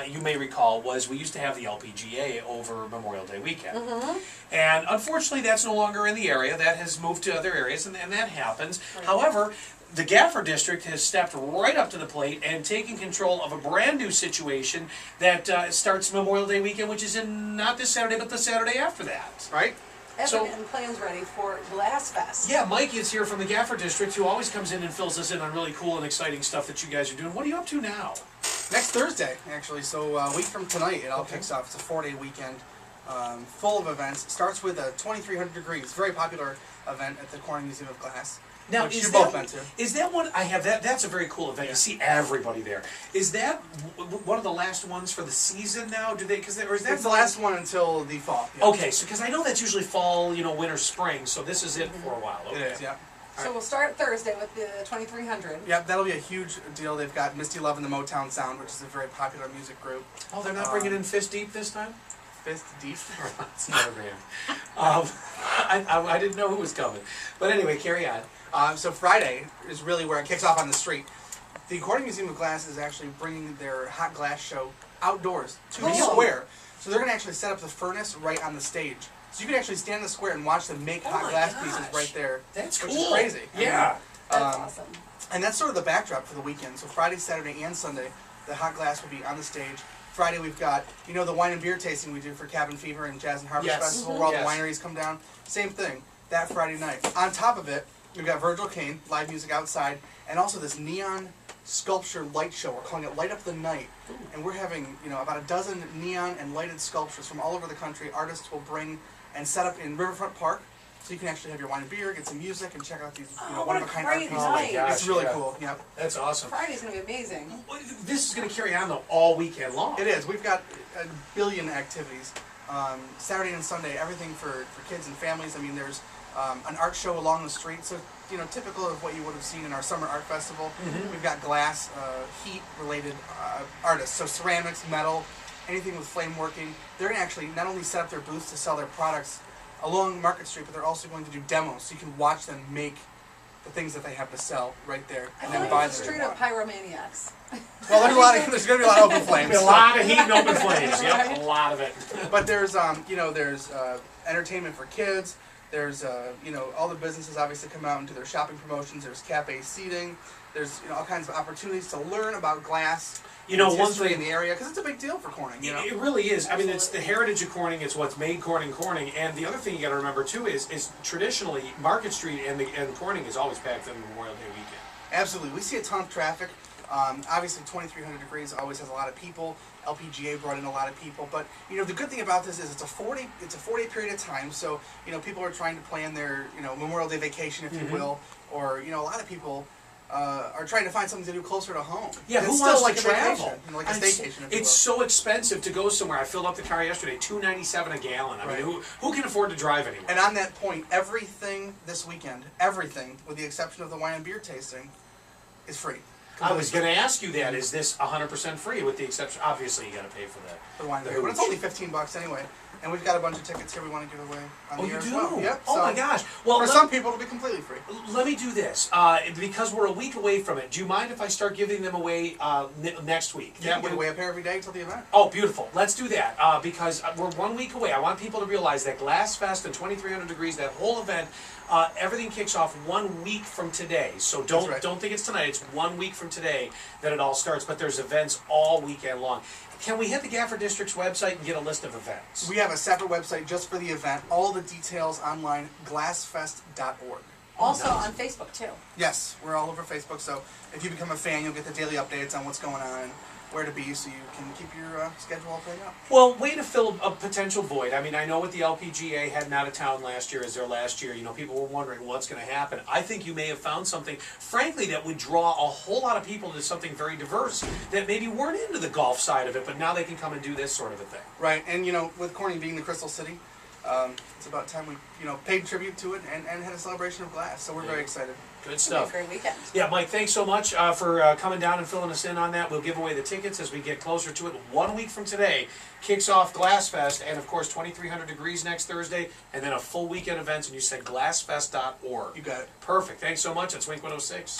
you may recall, was we used to have the LPGA over Memorial Day weekend. And unfortunately, that's no longer in the area. That has moved to other areas, and that happens. Right. However, the Gaffer district has stepped right up to the plate and taken control of a brand new situation that starts Memorial Day weekend, which is in not this Saturday, but the Saturday after that. Right? And so, getting plans ready for GlassFest. Yeah, Mike is here from the Gaffer district, who always comes in and fills us in on really cool and exciting stuff that you guys are doing. What are you up to now? Next Thursday, actually. So a week from tonight, it all kicks off. It's a 4-day weekend full of events. It starts with a 2300 degrees, very popular event at the Corning Museum of Glass. Now, which you're both been to. Is that one I have? That's a very cool event. You see everybody there. Is that one of the last ones for the season now? Do they? Or is that? It's the last one until the fall. Yeah. Okay, so because I know that's usually fall, winter, spring. So this is it for a while. Okay. It is, yeah. So we'll start Thursday with the 2300. Yeah, that'll be a huge deal. They've got Misty Love and the Motown Sound, which is a very popular music group. Oh, they're not bringing in Fist Deep this time? Fist Deep? It's not a band. I didn't know who was coming. But anyway, carry on. So Friday is really where it kicks off on the street. The Corning Museum of Glass is actually bringing their hot glass show outdoors to the square. So they're going to actually set up the furnace right on the stage. So you can actually stand in the square and watch them make hot glass pieces right there. That's cool. Which is crazy. Yeah. That's awesome. And that's sort of the backdrop for the weekend. So Friday, Saturday, and Sunday, the hot glass will be on the stage. Friday we've got, the wine and beer tasting we do for Cabin Fever and Jazz and Harvest Festival, where all the wineries come down. Same thing, that Friday night. On top of it, we've got Virgil Kane, live music outside, and also this neon sculpture light show. We're calling it Light Up the Night. And we're having, about a dozen neon and lighted sculptures from all over the country. Artists will bring and set up in Riverfront Park, so you can actually have your wine and beer, get some music, and check out these one-of-a-kind art pieces. Oh my gosh, it's really cool. Yeah, that's awesome. Friday's going to be amazing. This is going to carry on though all weekend long. It is. We've got a billion activities. Saturday and Sunday, everything for kids and families. I mean, there's an art show along the street, so typical of what you would have seen in our summer art festival. We've got glass, heat-related artists, so ceramics, metal, anything with flame working. They're going to actually not only set up their booths to sell their products along Market Street, but they're also going to do demos, so you can watch them make the things that they have to sell right there, and then buy them. Straight up pyromaniacs. Well, there's going to be a lot of open flames. A lot of heat and open flames. Yep, a lot of it. But there's there's entertainment for kids. There's all the businesses obviously come out and do their shopping promotions. There's cafe seating. There's all kinds of opportunities to learn about glass. One thing in the area, because it's a big deal for Corning. It really is. I mean, it's the heritage of Corning. It's what's made Corning Corning. And the other thing you got to remember too is traditionally Market Street and Corning is always packed on Memorial Day weekend. Absolutely, we see a ton of traffic. Obviously, 2300 degrees always has a lot of people. LPGA brought in a lot of people, but the good thing about this is it's a 4-day period of time. So people are trying to plan their Memorial Day vacation, if you will, or a lot of people are trying to find something to do closer to home. Yeah, and who it's wants still like to a travel? vacation, like a staycation. It's so expensive to go somewhere. I filled up the car yesterday, $2.97 a gallon. I mean, who can afford to drive anywhere? And on that point, everything this weekend, everything with the exception of the wine and beer tasting, is free. I was going to ask you that. Is this 100% free with the exception? Obviously, you got to pay for that. The wine and beer, but it's only $15 anyway. And we've got a bunch of tickets here we want to give away on the air as well. Yep. Oh my gosh. Well, for some people, it'll be completely free. Let me do this. Because we're a week away from it, do you mind if I start giving them away next week? Yeah, give away a pair every day until the event. Oh, beautiful. Let's do that. Because we're 1 week away. I want people to realize that GlassFest and 2300 degrees, that whole event, everything kicks off 1 week from today. So don't think it's tonight. It's 1 week from today that it all starts. But there's events all weekend long. Can we hit the Gaffer District's website and get a list of events? We have a separate website just for the event. All the details online, glassfest.org. Also on Facebook, too. Yes, we're all over Facebook, so if you become a fan, you'll get the daily updates on what's going on and where to be, so you can keep your schedule all planned out. Well, way to fill a potential void. I mean, I know with the LPGA heading out of town last year as their last year, people were wondering what's going to happen. I think you may have found something, frankly, that would draw a whole lot of people to something very diverse that maybe weren't into the golf side of it, but now they can come and do this sort of a thing. Right, and with Corning being the Crystal City, it's about time we paid tribute to it and had a celebration of glass, so we're very excited. Good stuff. It's a great weekend. Yeah, Mike, thanks so much for coming down and filling us in on that. We'll give away the tickets as we get closer to it. 1 week from today kicks off GlassFest, and of course 2300 degrees next Thursday, and then a full weekend events, and you said glassfest.org. You got it. Perfect. Thanks so much. It's Wink 106.